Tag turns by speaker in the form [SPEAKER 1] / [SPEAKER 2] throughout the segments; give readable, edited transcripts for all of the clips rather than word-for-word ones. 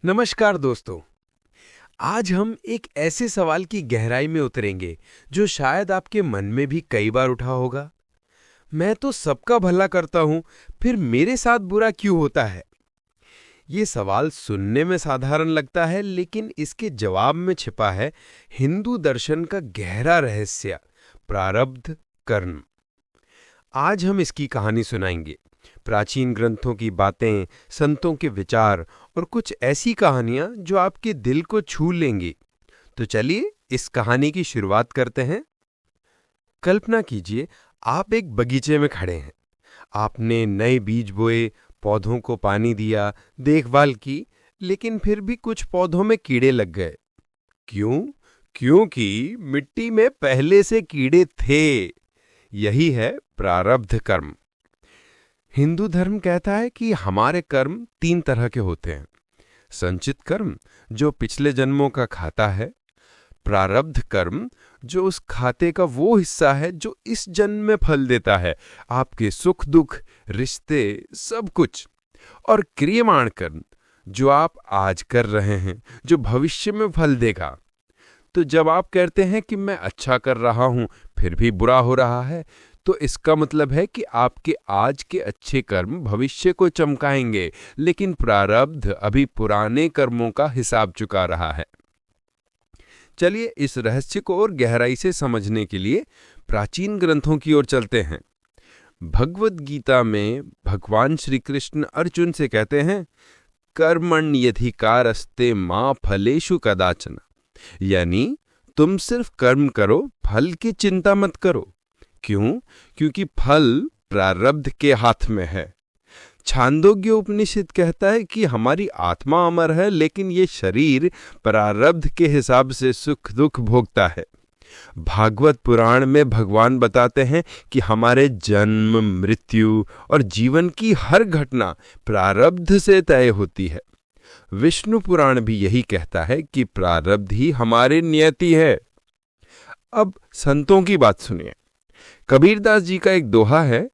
[SPEAKER 1] नमस्कार दोस्तों। आज हम एक ऐसे सवाल की गहराई में उतरेंगे जो शायद आपके मन में भी कई बार उठा होगा। मैं तो सबका भला करता हूं, फिर मेरे साथ बुरा क्यों होता है? ये सवाल सुनने में साधारण लगता है, लेकिन इसके जवाब में छिपा है हिंदू दर्शन का गहरा रहस्य, प्रारब्ध कर्म। आज हम इसकी कहानी सुनाएंगे। प्राचीन ग्रंथों की बातें, संतों के विचार और कुछ ऐसी कहानियां जो आपके दिल को छू लेंगी। तो चलिए इस कहानी की शुरुआत करते हैं। कल्पना कीजिए, आप एक बगीचे में खड़े हैं। आपने नए बीज बोए, पौधों को पानी दिया, देखभाल की, लेकिन फिर भी कुछ पौधों में कीड़े लग गए। क्यों? क्योंकि मिट्टी में पहले से कीड़े थे। यही है प्रारब्ध कर्म। हिंदू धर्म कहता है कि हमारे कर्म 3 तरह के होते हैं। संचित कर्म, जो पिछले जन्मों का खाता है। प्रारब्ध कर्म, जो उस खाते का वो हिस्सा है जो इस जन्म में फल देता है, आपके सुख दुख, रिश्ते, सब कुछ। और क्रियमाण कर्म, जो आप आज कर रहे हैं, जो भविष्य में फल देगा। तो जब आप कहते हैं कि मैं अच्छा कर रहा हूं फिर भी बुरा हो रहा है, तो इसका मतलब है कि आपके आज के अच्छे कर्म भविष्य को चमकाएंगे, लेकिन प्रारब्ध अभी पुराने कर्मों का हिसाब चुका रहा है। चलिए इस रहस्य को और गहराई से समझने के लिए प्राचीन ग्रंथों की ओर चलते हैं। भगवद गीता में भगवान श्री कृष्ण अर्जुन से कहते हैं, कर्मण्यधिकारस्ते मा फलेषु कदाचन। यानी तुम सिर्फ कर्म करो, फल की चिंता मत करो। क्यों? क्योंकि फल प्रारब्ध के हाथ में है। छांदोग्य उपनिषद कहता है कि हमारी आत्मा अमर है, लेकिन ये शरीर प्रारब्ध के हिसाब से सुख दुख भोगता है। भागवत पुराण में भगवान बताते हैं कि हमारे जन्म, मृत्यु और जीवन की हर घटना प्रारब्ध से तय होती है। विष्णु पुराण भी यही कहता है कि प्रारब्ध ही हमारी नियति है। अब संतों की बात सुनिए। कबीरदास जी का एक दोहा है,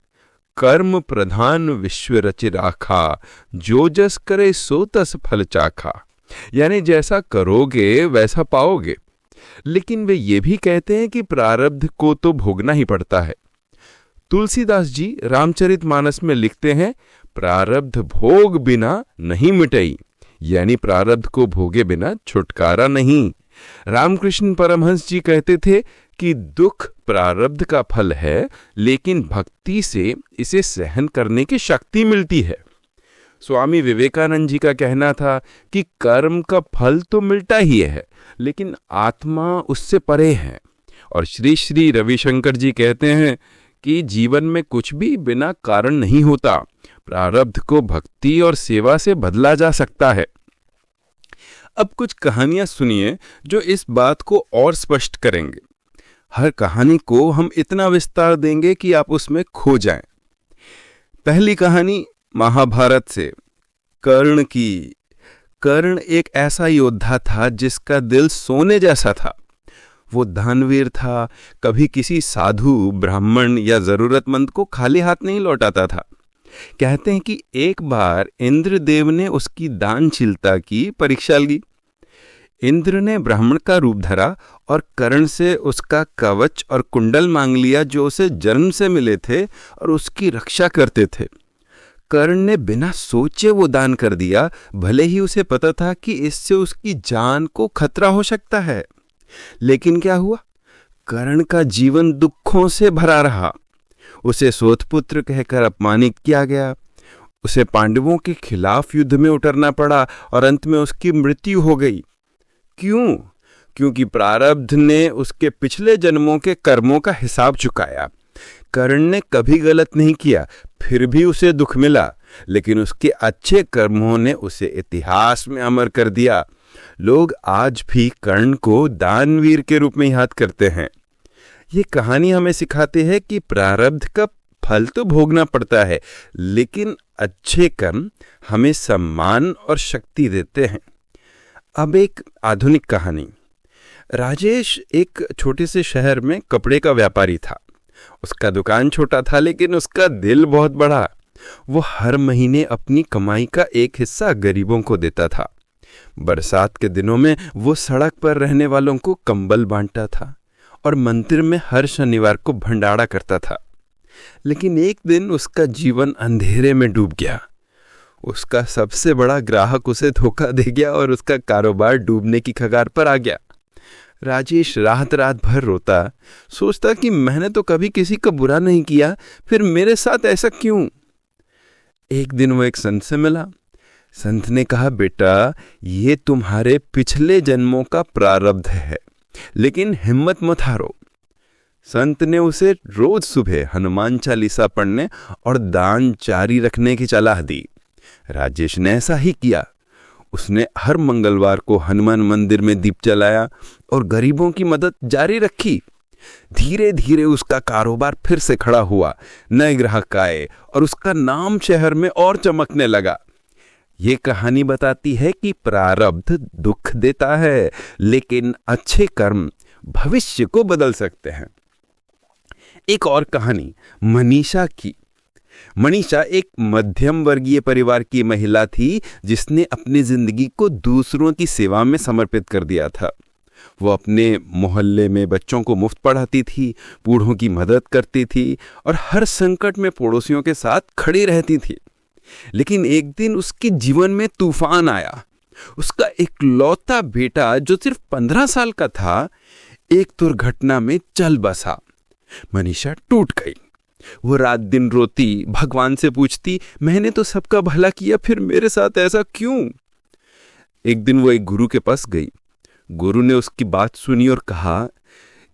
[SPEAKER 1] कर्म प्रधान विश्व रचि राखा, जो जस करे सो तस फल चाखा। यानी जैसा करोगे वैसा पाओगे। लेकिन वे ये भी कहते हैं कि प्रारब्ध को तो भोगना ही पड़ता है। तुलसीदास जी रामचरितमानस में लिखते हैं, प्रारब्ध भोग बिना नहीं मिटई। यानी प्रारब्ध को भोगे बिना छुटकारा नहीं। रामकृष्ण परमहंस जी कहते थे कि दुख प्रारब्ध का फल है, लेकिन भक्ति से इसे सहन करने की शक्ति मिलती है। स्वामी विवेकानंद जी का कहना था कि कर्म का फल तो मिलता ही है, लेकिन आत्मा उससे परे है। और श्री श्री रविशंकर जी कहते हैं कि जीवन में कुछ भी बिना कारण नहीं होता। प्रारब्ध को भक्ति और सेवा से बदला जा सकता है। अब कुछ कहानियां सुनिए जो इस बात को और स्पष्ट करेंगे। हर कहानी को हम इतना विस्तार देंगे कि आप उसमें खो जाएं। पहली कहानी महाभारत से, कर्ण की। कर्ण एक ऐसा योद्धा था जिसका दिल सोने जैसा था। वो दानवीर था, कभी किसी साधु, ब्राह्मण या जरूरतमंद को खाली हाथ नहीं लौटाता था। कहते हैं कि एक बार इंद्रदेव ने उसकी दानशीलता की परीक्षा ली। इंद्र ने ब्राह्मण का रूप धरा और कर्ण से उसका कवच और कुंडल मांग लिया जो उसे जन्म से मिले थे और उसकी रक्षा करते थे। कर्ण ने बिना सोचे वो दान कर दिया, भले ही उसे पता था कि इससे उसकी जान को खतरा हो सकता है। लेकिन क्या हुआ? कर्ण का जीवन दुखों से भरा रहा। उसे सोतपुत्र कहकर अपमानित किया गया। उसे पांडवों के खिलाफ युद्ध में उतरना पड़ा और अंत में उसकी मृत्यु हो गई। क्यों? क्योंकि प्रारब्ध ने उसके पिछले जन्मों के कर्मों का हिसाब चुकाया। कर्ण ने कभी गलत नहीं किया, फिर भी उसे दुख मिला, लेकिन उसके अच्छे कर्मों ने उसे इतिहास में अमर कर दिया। लोग आज भी कर्ण को दानवीर के रूप में याद करते हैं। ये कहानी हमें सिखाती है कि प्रारब्ध का फल तो भोगना पड़ता है, लेकिन अच्छे कर्म हमें सम्मान और शक्ति देते हैं। अब एक आधुनिक कहानी। राजेश एक छोटे से शहर में कपड़े का व्यापारी था। उसका दुकान छोटा था, लेकिन उसका दिल बहुत बड़ा। वो हर महीने अपनी कमाई का एक हिस्सा गरीबों को देता था। बरसात के दिनों में वो सड़क पर रहने वालों को कंबल बांटता था और मंदिर में हर शनिवार को भंडारा करता था। लेकिन एक दिन उसका जीवन अंधेरे में डूब गया। उसका सबसे बड़ा ग्राहक उसे धोखा दे गया और उसका कारोबार डूबने की कगार पर आ गया। राजेश रात रात भर रोता, सोचता कि मैंने तो कभी किसी का बुरा नहीं किया, फिर मेरे साथ ऐसा क्यों। एक दिन वो एक संत से मिला। संत ने कहा, बेटा, ये तुम्हारे पिछले जन्मों का प्रारब्ध है, लेकिन हिम्मत मत हारो। संत ने उसे रोज सुबह हनुमान चालीसा पढ़ने और दान जारी रखने की सलाह दी। राजेश ने ऐसा ही किया। उसने हर मंगलवार को हनुमान मंदिर में दीप जलाया और गरीबों की मदद जारी रखी। धीरे धीरे उसका कारोबार फिर से खड़ा हुआ, नए ग्राहक आए और उसका नाम शहर में और चमकने लगा। ये कहानी बताती है कि प्रारब्ध दुख देता है, लेकिन अच्छे कर्म भविष्य को बदल सकते हैं। एक और कहानी मनीषा की। मनीषा एक मध्यम वर्गीय परिवार की महिला थी जिसने अपनी जिंदगी को दूसरों की सेवा में समर्पित कर दिया था। वो अपने मोहल्ले में बच्चों को मुफ्त पढ़ाती थी, बूढ़ों की मदद करती थी और हर संकट में पड़ोसियों के साथ खड़ी रहती थी। लेकिन एक दिन उसके जीवन में तूफान आया। उसका इकलौता बेटा जो सिर्फ 15 साल का था, एक दुर्घटना में चल बसा। मनीषा टूट गई। वो रात दिन रोती, भगवान से पूछती, मैंने तो सबका भला किया, फिर मेरे साथ ऐसा क्यों। एक दिन वो एक गुरु के पास गई। गुरु ने उसकी बात सुनी और कहा,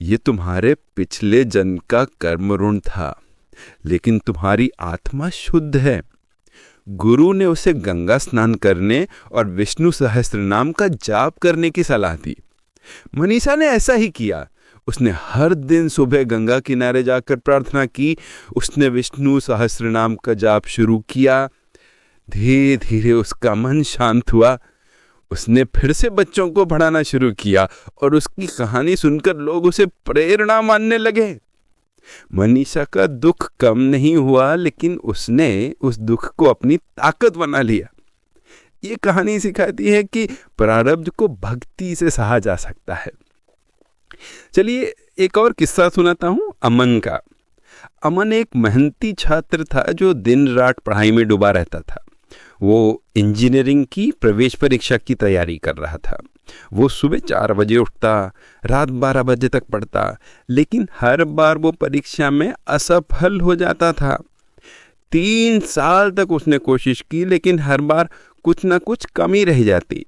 [SPEAKER 1] ये तुम्हारे पिछले जन्म का कर्म ऋण था, लेकिन तुम्हारी आत्मा शुद्ध है। गुरु ने उसे गंगा स्नान करने और विष्णु सहस्त्रनाम का जाप करने की सलाह दी। मनीषा ने ऐसा ही किया। उसने हर दिन सुबह गंगा किनारे जाकर प्रार्थना की। उसने विष्णु सहस्त्रनाम का जाप शुरू किया। धीरे धीरे उसका मन शांत हुआ। उसने फिर से बच्चों को पढ़ाना शुरू किया और उसकी कहानी सुनकर लोग उसे प्रेरणा मानने लगे। मनीषा का दुख कम नहीं हुआ, लेकिन उसने उस दुख को अपनी ताकत बना लिया। ये कहानी सिखाती है कि प्रारब्ध को भक्ति से सहा जा सकता है। चलिए एक और किस्सा सुनाता हूं अमन का। अमन एक मेहनती छात्र था जो दिन रात पढ़ाई में डूबा रहता था। वो इंजीनियरिंग की प्रवेश परीक्षा की तैयारी कर रहा था। वो सुबह 4 बजे उठता, रात 12 बजे तक पढ़ता, लेकिन हर बार वो परीक्षा में असफल हो जाता था। 3 साल तक उसने कोशिश की, लेकिन हर बार कुछ ना कुछ कमी रह जाती।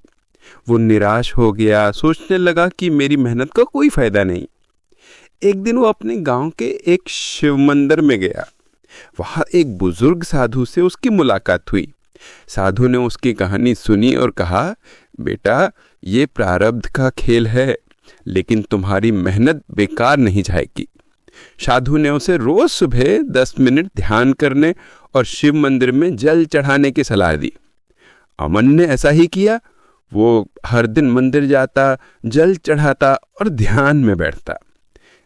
[SPEAKER 1] वो निराश हो गया, सोचने लगा कि मेरी मेहनत का कोई फायदा नहीं। एक दिन वो अपने गांव के एक शिव मंदिर में गया। वहां एक बुजुर्ग साधु से उसकी मुलाकात हुई। साधु ने उसकी कहानी सुनी और कहा, बेटा, ये प्रारब्ध का खेल है, लेकिन तुम्हारी मेहनत बेकार नहीं जाएगी। साधु ने उसे रोज सुबह 10 मिनट ध्यान करने और शिव मंदिर में जल चढ़ाने की सलाह दी। अमन ने ऐसा ही किया। वो हर दिन मंदिर जाता, जल चढ़ाता और ध्यान में बैठता।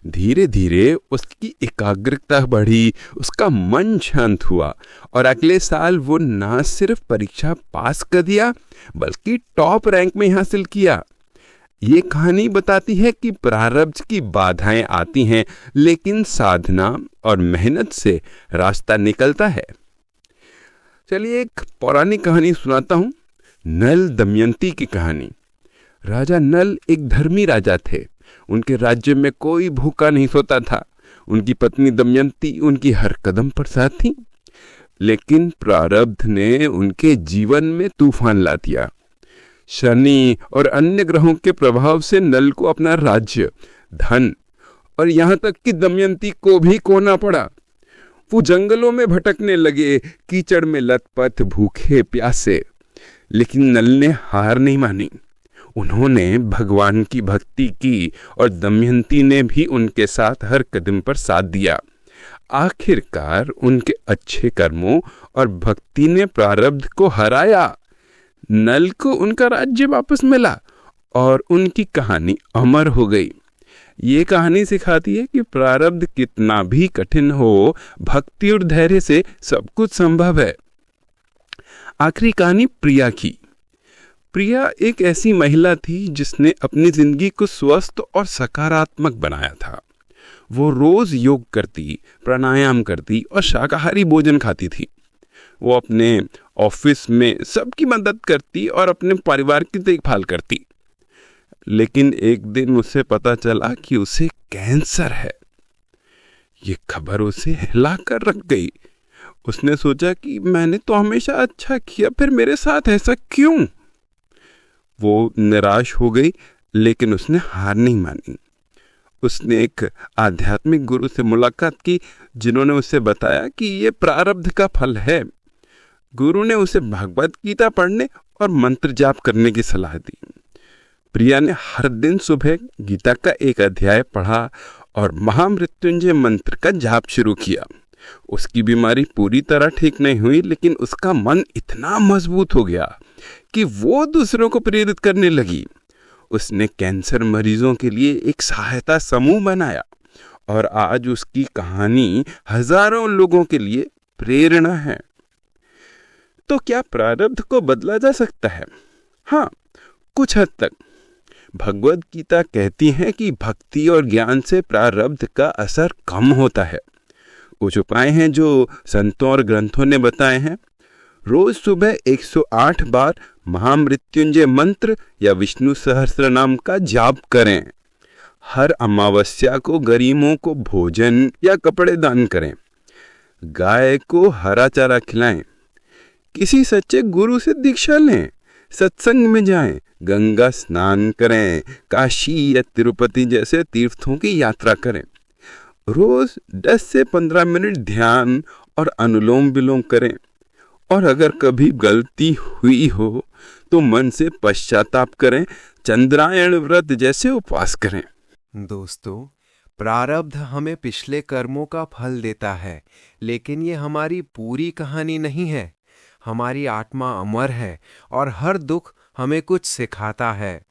[SPEAKER 1] धीरे धीरे उसकी एकाग्रता बढ़ी, उसका मन शांत हुआ और अगले साल वो न सिर्फ परीक्षा पास कर दिया, बल्कि टॉप रैंक में हासिल किया। ये कहानी बताती है कि प्रारब्ध की बाधाएं आती हैं, लेकिन साधना और मेहनत से रास्ता निकलता है। चलिए एक पौराणिक कहानी सुनाता हूं, नल दमयंती की कहानी। राजा नल एक धर्मी राजा थे। उनके राज्य में कोई भूखा नहीं सोता था। उनकी पत्नी दमयंती उनकी हर कदम पर साथ थी। लेकिन प्रारब्ध ने उनके जीवन में तूफान ला दिया। शनि और अन्य ग्रहों के प्रभाव से नल को अपना राज्य, धन और यहाँ तक कि दमयंती को भी खोना पड़ा। वो जंगलों में भटकने लगे, कीचड़ में लथपथ, भूखे प्यासे। लेकिन नल ने हार नहीं मानी। उन्होंने भगवान की भक्ति की और दमयंती ने भी उनके साथ हर कदम पर साथ दिया। आखिरकार उनके अच्छे कर्मों और भक्ति ने प्रारब्ध को हराया। नल को उनका राज्य वापस मिला और उनकी कहानी अमर हो गई। ये कहानी सिखाती है कि प्रारब्ध कितना भी कठिन हो, भक्ति और धैर्य से सब कुछ संभव है। आखिरी कहानी प्रिया की।
[SPEAKER 2] प्रिया एक ऐसी महिला थी जिसने अपनी जिंदगी को स्वस्थ और सकारात्मक बनाया था। वो रोज योग करती, प्राणायाम करती और शाकाहारी भोजन खाती थी। वो अपने ऑफिस में सबकी मदद करती और अपने परिवार की देखभाल करती। लेकिन एक दिन उसे पता चला कि उसे कैंसर है। ये खबर उसे हिला कर रख गई। उसने सोचा कि मैंने तो हमेशा अच्छा किया, फिर मेरे साथ ऐसा क्यों? वो निराश हो गई, लेकिन उसने हार नहीं मानी। उसने एक आध्यात्मिक गुरु से मुलाकात की, जिन्होंने उसे बताया कि ये प्रारब्ध का फल है। गुरु ने उसे भगवत गीता पढ़ने और मंत्र जाप करने की सलाह दी। प्रिया ने हर दिन सुबह गीता का एक अध्याय पढ़ा और महामृत्युंजय मंत्र का जाप शुरू किया। उसकी बीमारी पूरी तरह ठीक नहीं हुई, लेकिन उसका मन इतना मजबूत हो गया कि वो दूसरों को प्रेरित करने लगी। उसने कैंसर मरीजों के लिए एक सहायता समूह बनाया और आज उसकी कहानी हजारों लोगों के लिए प्रेरणा है। तो क्या प्रारब्ध को बदला जा सकता है? हाँ, कुछ हद तक। भगवद गीता कहती है कि भक्ति और ज्ञान से प्रारब्ध का असर कम होता है। कुछ उपाय हैं जो संतों और ग्रंथों ने बताए हैं। रोज सुबह 108 बार महामृत्युंजय मंत्र या विष्णु सहस्त्र नाम का जाप करें। हर अमावस्या को गरीबों को भोजन या कपड़े दान करें। गाय को हरा चारा खिलाएं। किसी सच्चे गुरु से दीक्षा लें। सत्संग में जाएं। गंगा स्नान करें। काशी या तिरुपति जैसे तीर्थों की यात्रा करें। रोज 10 से 15 मिनट ध्यान और अनुलोम विलोम करें। और अगर कभी गलती हुई हो तो मन से पश्चाताप करें। चंद्रायण व्रत जैसे उपवास करें।
[SPEAKER 1] दोस्तों, प्रारब्ध हमें पिछले कर्मों का फल देता है, लेकिन ये हमारी पूरी कहानी नहीं है। हमारी आत्मा अमर है और हर दुख हमें कुछ सिखाता है।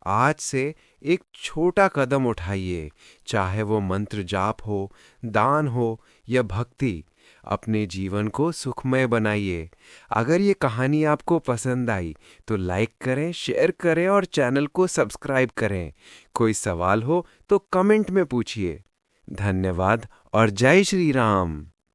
[SPEAKER 1] आज से एक छोटा कदम उठाइए, चाहे वो मंत्र जाप हो, दान हो या भक्ति। अपने जीवन को सुखमय बनाइए। अगर ये कहानी आपको पसंद आई तो लाइक करें, शेयर करें और चैनल को सब्सक्राइब करें। कोई सवाल हो तो कमेंट में पूछिए। धन्यवाद और जय श्री राम।